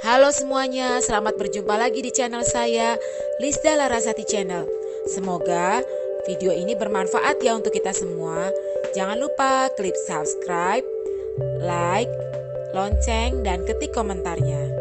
Halo semuanya, selamat berjumpa lagi di channel saya, Lisda Larasati Channel. Semoga video ini bermanfaat ya untuk kita semua. Jangan lupa klik subscribe, like, lonceng, dan ketik komentarnya.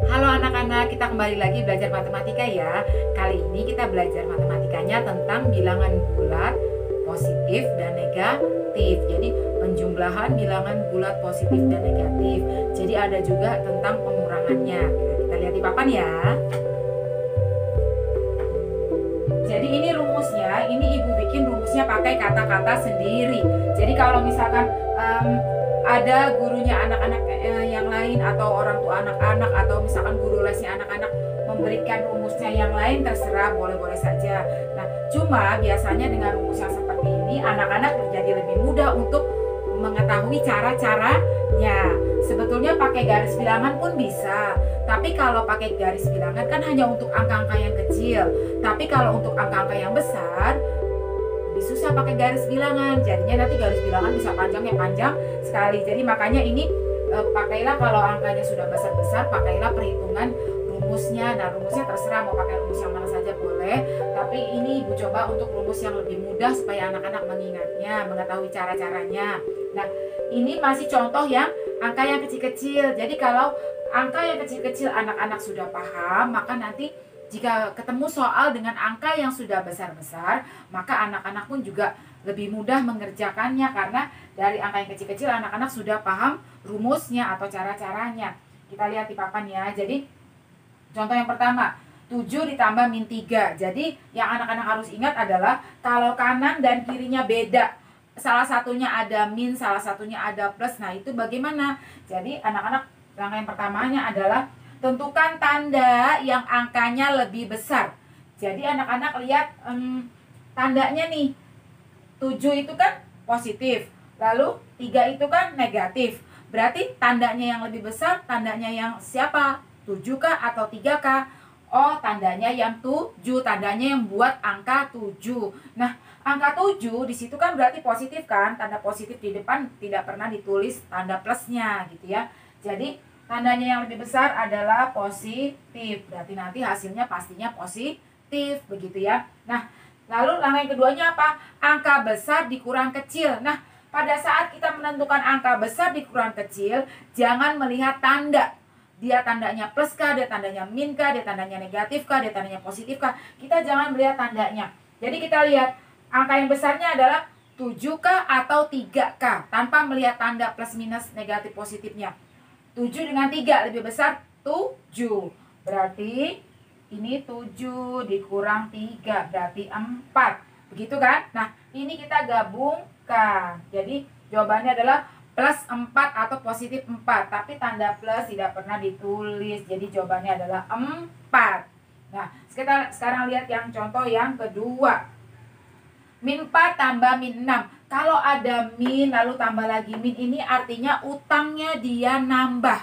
Halo anak-anak, kita kembali lagi belajar matematika ya. Kali ini kita belajar matematikanya tentang bilangan bulat, positif, dan negatif. Jadi penjumlahan bilangan bulat, positif, dan negatif. Jadi ada juga tentang pengurangannya. Kita lihat di papan ya. Jadi ini rumusnya, ini ibu bikin rumusnya pakai kata-kata sendiri. Jadi kalau misalkan ada gurunya anak-anak yang lain atau orang tua anak-anak atau misalkan guru lesnya anak-anak memberikan rumusnya yang lain, terserah, boleh-boleh saja. Nah, cuma biasanya dengan rumus yang seperti ini anak-anak menjadi lebih mudah untuk mengetahui cara-caranya. Sebetulnya pakai garis bilangan pun bisa, tapi kalau pakai garis bilangan kan hanya untuk angka-angka yang kecil. Tapi kalau untuk angka-angka yang besar lebih susah pakai garis bilangan, jadinya nanti garis bilangan bisa panjangnya panjang sekali. Jadi makanya ini pakailah kalau angkanya sudah besar-besar, pakailah perhitungan rumusnya. Nah, rumusnya terserah mau pakai rumus yang mana saja boleh, tapi ini ibu coba untuk rumus yang lebih mudah supaya anak-anak mengingatnya, mengetahui cara-caranya. Nah, ini masih contoh yang angka yang kecil-kecil. Jadi kalau angka yang kecil-kecil anak-anak sudah paham, maka nanti jika ketemu soal dengan angka yang sudah besar-besar, maka anak-anak pun juga lebih mudah mengerjakannya karena dari angka yang kecil-kecil anak-anak sudah paham rumusnya atau cara-caranya. Kita lihat di papan ya. Jadi contoh yang pertama, 7 ditambah min 3. Jadi yang anak-anak harus ingat adalah kalau kanan dan kirinya beda, salah satunya ada min, salah satunya ada plus. Nah, itu bagaimana? Jadi anak-anak, langkah yang pertamanya adalah tentukan tanda yang angkanya lebih besar. Jadi anak-anak lihat tandanya nih. 7 itu kan positif, lalu 3 itu kan negatif. Berarti tandanya yang lebih besar, tandanya yang siapa? 7 kah atau 3 kah? Oh, tandanya yang 7, tandanya yang buat angka 7. Nah, angka 7 di situ kan berarti positif kan? Tanda positif di depan tidak pernah ditulis tanda plusnya gitu ya. Jadi tandanya yang lebih besar adalah positif. Berarti nanti hasilnya pastinya positif begitu ya. Nah, lalu langkah yang keduanya apa? Angka besar dikurang kecil. Nah, pada saat kita menentukan angka besar dikurang kecil, jangan melihat tanda. Dia tandanya plus kah, dia tandanya min kah, dia tandanya negatif kah, dia tandanya positif kah. Kita jangan melihat tandanya. Jadi kita lihat angka yang besarnya adalah 7 kah atau 3 kah, tanpa melihat tanda plus minus negatif positifnya. 7 dengan 3 lebih besar 7. Berarti ini 7 dikurang 3 berarti 4. Begitu kan? Nah, ini kita gabungkan. Jadi jawabannya adalah plus 4 atau positif 4. Tapi tanda plus tidak pernah ditulis. Jadi jawabannya adalah 4. Nah, kita sekarang lihat yang contoh yang kedua. Min 4 tambah min 6. Kalau ada min lalu tambah lagi min, ini artinya utangnya dia nambah.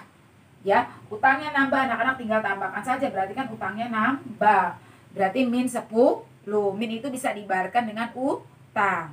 Ya, utangnya nambah, anak-anak tinggal tambahkan saja, berarti kan utangnya nambah. Berarti min 10. Min itu bisa diibaratkan dengan utang.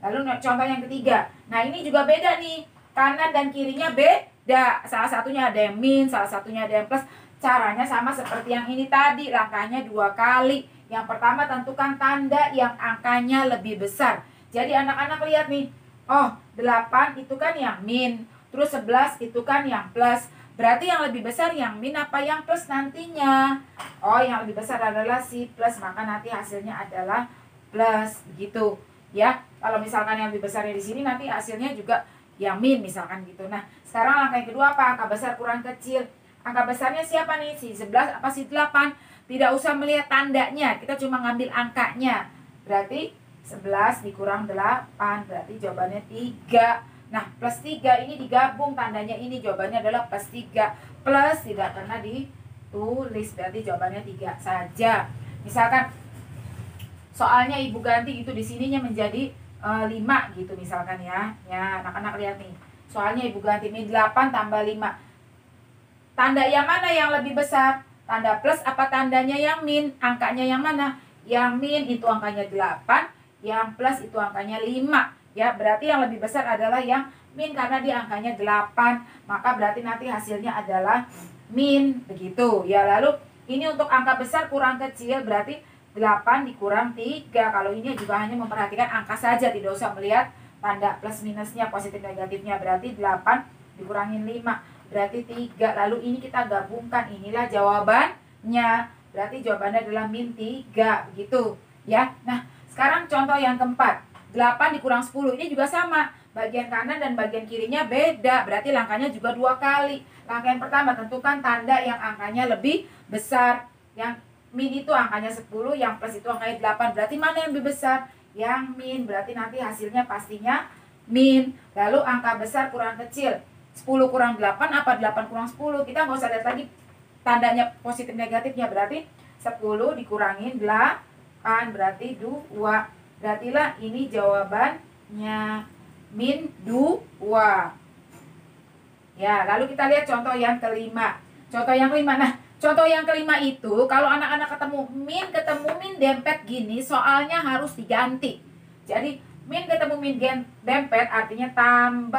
Lalu contoh yang ketiga. Nah, ini juga beda nih. Kanan dan kirinya beda. Salah satunya ada yang min, salah satunya ada yang plus. Caranya sama seperti yang ini tadi, langkahnya 2 kali. Yang pertama, tentukan tanda yang angkanya lebih besar. Jadi anak-anak lihat nih. Oh, 8 itu kan yang min. Terus 11 itu kan yang plus. Berarti yang lebih besar yang min apa yang plus nantinya? Oh, yang lebih besar adalah si plus, maka nanti hasilnya adalah plus, begitu. Ya, kalau misalkan yang lebih besarnya di sini, nanti hasilnya juga yang min misalkan gitu. Nah, sekarang langkah yang kedua apa? Angka besar kurang kecil. Angka besarnya siapa nih? Si 11 apa si 8? Tidak usah melihat tandanya, kita cuma ngambil angkanya. Berarti 11 dikurang 8, berarti jawabannya 3. Nah, plus 3 ini digabung, tandanya ini jawabannya adalah plus 3. Plus tidak pernah ditulis, berarti jawabannya 3 saja. Misalkan soalnya ibu ganti itu di sininya menjadi 5 gitu misalkan ya. Ya, anak-anak lihat nih. Soalnya ibu ganti min 8 tambah 5. Tanda yang mana yang lebih besar? Tanda plus apa tandanya yang min? Angkanya yang mana? Yang min itu angkanya 8, yang plus itu angkanya 5. Ya, berarti yang lebih besar adalah yang min karena dia angkanya 8, maka berarti nanti hasilnya adalah min, begitu. Ya, lalu ini untuk angka besar kurang kecil berarti 8 dikurang 3. Kalau ini juga hanya memperhatikan angka saja, tidak usah melihat tanda plus minusnya, positif negatifnya. Berarti 8 dikurangin 5 berarti 3. Lalu ini kita gabungkan, inilah jawabannya. Berarti jawabannya adalah min 3, begitu ya. Nah, sekarang contoh yang keempat, 8 dikurang 10. Ini juga sama, bagian kanan dan bagian kirinya beda, berarti langkahnya juga 2 kali. Langkah yang pertama, tentukan tanda yang angkanya lebih besar. Yang min itu angkanya 10, yang plus itu angkanya 8. Berarti mana yang lebih besar? Yang min, berarti nanti hasilnya pastinya min. Lalu angka besar kurang kecil, 10 kurang 8 apa 8 kurang 10? Kita nggak usah lihat lagi tandanya positif negatifnya, berarti 10 dikurangin 8 berarti 2. Berartilah ini jawabannya min 2. Ya, lalu kita lihat contoh yang kelima. Contoh yang kelima. Nah, contoh yang kelima itu kalau anak-anak ketemu min dempet gini, soalnya harus diganti. Jadi min ketemu min dempet artinya tambah